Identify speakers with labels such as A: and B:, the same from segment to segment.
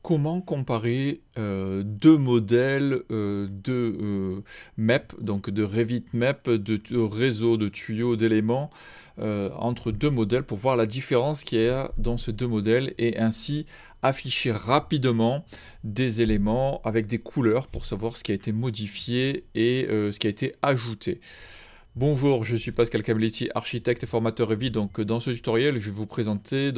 A: comment comparer deux modèles MEP, donc de Revit MEP, de réseau, de tuyaux, d'éléments, entre deux modèles pour voir la différence qu'il y a dans ces deux modèles et ainsi afficher rapidement des éléments avec des couleurs pour savoir ce qui a été modifié et ce qui a été ajouté. Bonjour, je suis Pascal Cavalletti, architecte et formateur Revit. Donc dans ce tutoriel, je vais vous présenter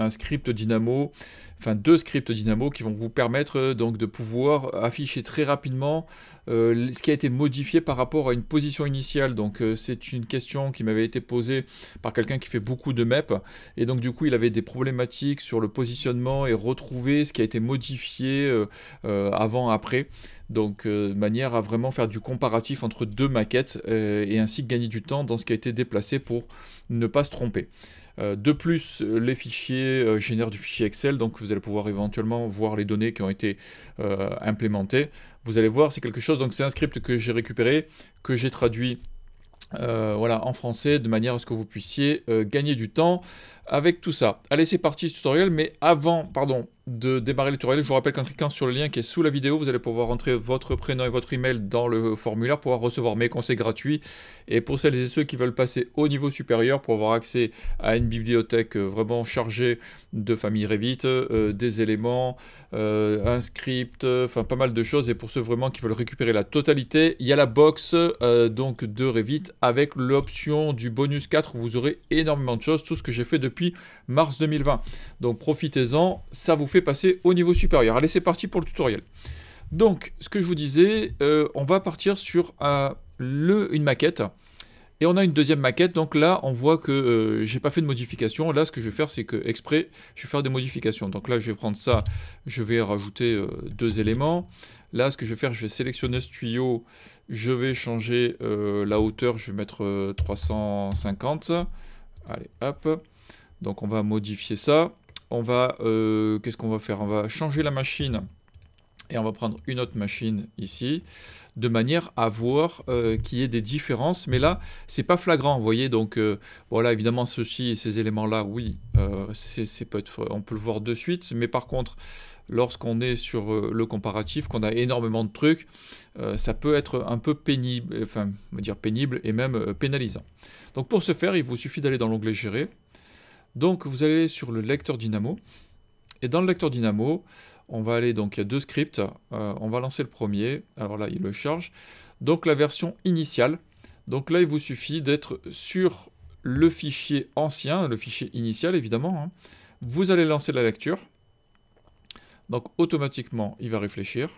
A: un script Dynamo, enfin deux scripts Dynamo qui vont vous permettre donc de pouvoir afficher très rapidement ce qui a été modifié par rapport à une position initiale. Donc c'est une question qui m'avait été posée par quelqu'un qui fait beaucoup de MEP et donc du coup il avait des problématiques sur le positionnement et retrouver ce qui a été modifié avant-après. Donc de manière à vraiment faire du comparatif entre deux maquettes et ainsi gagner du temps dans ce qui a été déplacé pour ne pas se tromper. De plus, les fichiers génèrent du fichier Excel, donc vous allez pouvoir éventuellement voir les données qui ont été implémentées. Vous allez voir, c'est quelque chose, donc c'est un script que j'ai récupéré, que j'ai traduit voilà, en français, de manière à ce que vous puissiez gagner du temps avec tout ça. Allez, c'est parti ce tutoriel, mais avant, de démarrer le tutoriel, je vous rappelle qu'en cliquant sur le lien qui est sous la vidéo, vous allez pouvoir rentrer votre prénom et votre email dans le formulaire pour pouvoir recevoir mes conseils gratuits. Et pour celles et ceux qui veulent passer au niveau supérieur pour avoir accès à une bibliothèque vraiment chargée de famille Revit, des éléments, un script, enfin pas mal de choses. Et pour ceux vraiment qui veulent récupérer la totalité, il y a la box donc de Revit avec l'option du bonus 4 où vous aurez énormément de choses, tout ce que j'ai fait depuis mars 2020. Donc profitez-en, ça vous fait passer au niveau supérieur. Allez, c'est parti pour le tutoriel. Donc, ce que je vous disais, on va partir sur une maquette. Et on a une deuxième maquette, donc là, on voit que j'ai pas fait de modification. Là, ce que je vais faire, c'est que exprès, je vais faire des modifications. Donc là, je vais prendre ça, je vais rajouter deux éléments. Là, ce que je vais faire, je vais sélectionner ce tuyau, je vais changer la hauteur, je vais mettre 350. Allez, hop. Donc on va modifier ça. On va, qu'est-ce qu'on va faire? On va changer la machine et on va prendre une autre machine ici, de manière à voir qu'il y ait des différences. Mais là, c'est pas flagrant, vous voyez. Donc voilà, évidemment, ces éléments-là, oui, on peut le voir de suite. Mais par contre, lorsqu'on est sur le comparatif, qu'on a énormément de trucs, ça peut être un peu pénible, enfin, on va dire pénible et même pénalisant. Donc pour ce faire, il vous suffit d'aller dans l'onglet Gérer. Donc vous allez sur le lecteur Dynamo, et dans le lecteur Dynamo, on va aller, donc il y a deux scripts, on va lancer le premier, alors là il le charge, donc la version initiale, donc là il vous suffit d'être sur le fichier ancien, le fichier initial évidemment, hein. Vous allez lancer la lecture, donc automatiquement il va réfléchir,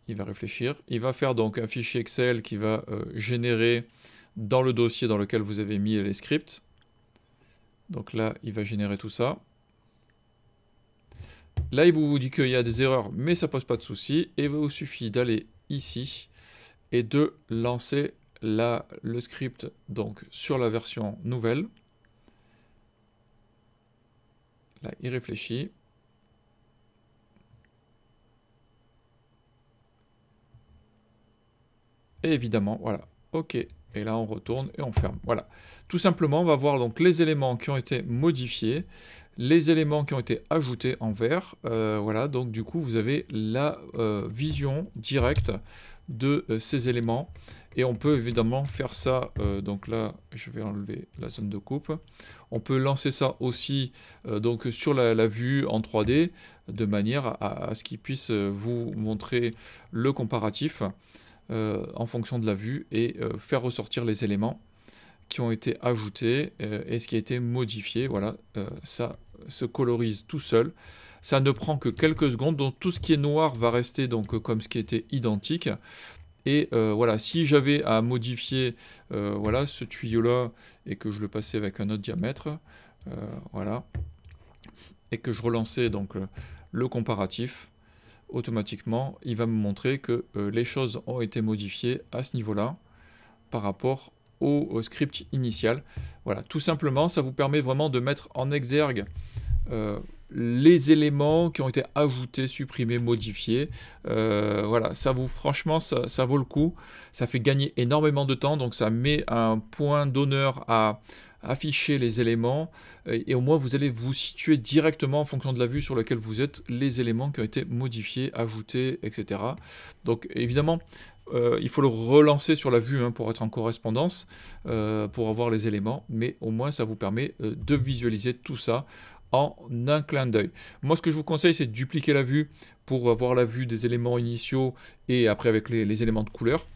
A: il va faire donc un fichier Excel qui va générer dans le dossier dans lequel vous avez mis les scripts. Donc là, il va générer tout ça. Là, il vous dit qu'il y a des erreurs, mais ça pose pas de souci. Et il vous suffit d'aller ici et de lancer le script donc sur la version nouvelle. Là, il réfléchit. Et évidemment, voilà. OK. Et là, on retourne et on ferme. Voilà. Tout simplement, on va voir donc les éléments qui ont été modifiés, les éléments qui ont été ajoutés en vert. Voilà, donc du coup, vous avez la vision directe de ces éléments. Et on peut évidemment faire ça. Donc là, je vais enlever la zone de coupe. On peut lancer ça aussi donc sur la vue en 3D, de manière à ce qu'il puisse vous montrer le comparatif. En fonction de la vue et faire ressortir les éléments qui ont été ajoutés et ce qui a été modifié. Voilà, ça se colorise tout seul. Ça ne prend que quelques secondes, donc tout ce qui est noir va rester donc comme ce qui était identique. Et voilà, si j'avais à modifier voilà, ce tuyau-là et que je le passais avec un autre diamètre, voilà, et que je relançais donc le comparatif, automatiquement, il va me montrer que les choses ont été modifiées à ce niveau-là par rapport au script initial. Voilà, tout simplement, ça vous permet vraiment de mettre en exergue les éléments qui ont été ajoutés, supprimés, modifiés. Voilà, franchement, ça vaut le coup. Ça fait gagner énormément de temps, donc ça met un point d'honneur à afficher les éléments, et au moins vous allez vous situer directement en fonction de la vue sur laquelle vous êtes, les éléments qui ont été modifiés, ajoutés, etc. Donc évidemment, il faut le relancer sur la vue hein, pour être en correspondance, pour avoir les éléments, mais au moins ça vous permet de visualiser tout ça en un clin d'œil. Moi, ce que je vous conseille, c'est de dupliquer la vue pour avoir la vue des éléments initiaux et après avec les éléments de couleur.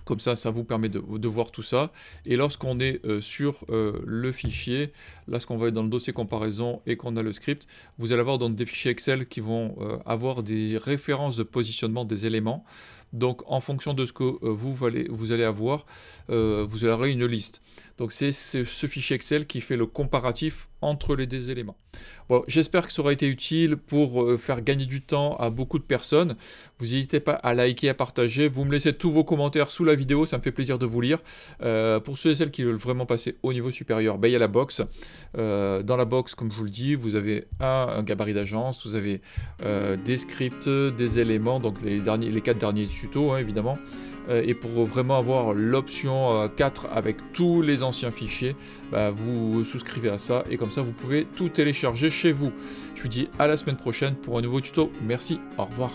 A: Comme ça vous permet de voir tout ça. Et lorsqu'on est sur le fichier, lorsqu'on va être dans le dossier comparaison et qu'on a le script, vous allez avoir donc des fichiers Excel qui vont avoir des références de positionnement des éléments. Donc en fonction de ce que vous allez avoir, vous aurez une liste. Donc c'est ce fichier Excel qui fait le comparatif entre les deux éléments. Bon, j'espère que ça aura été utile pour faire gagner du temps à beaucoup de personnes. Vous n'hésitez pas à liker, à partager. Vous me laissez tous vos commentaires sous la vidéo, ça me fait plaisir de vous lire. Pour ceux et celles qui veulent vraiment passer au niveau supérieur, ben, il y a la box. Dans la box, comme je vous le dis, vous avez un gabarit d'agence, vous avez des scripts, des éléments, donc les 4 derniers tutos, hein, évidemment. Et pour vraiment avoir l'option 4 avec tous les anciens fichiers, bah, vous souscrivez à ça et comme ça vous pouvez tout télécharger chez vous. Je vous dis à la semaine prochaine pour un nouveau tuto. Merci, au revoir.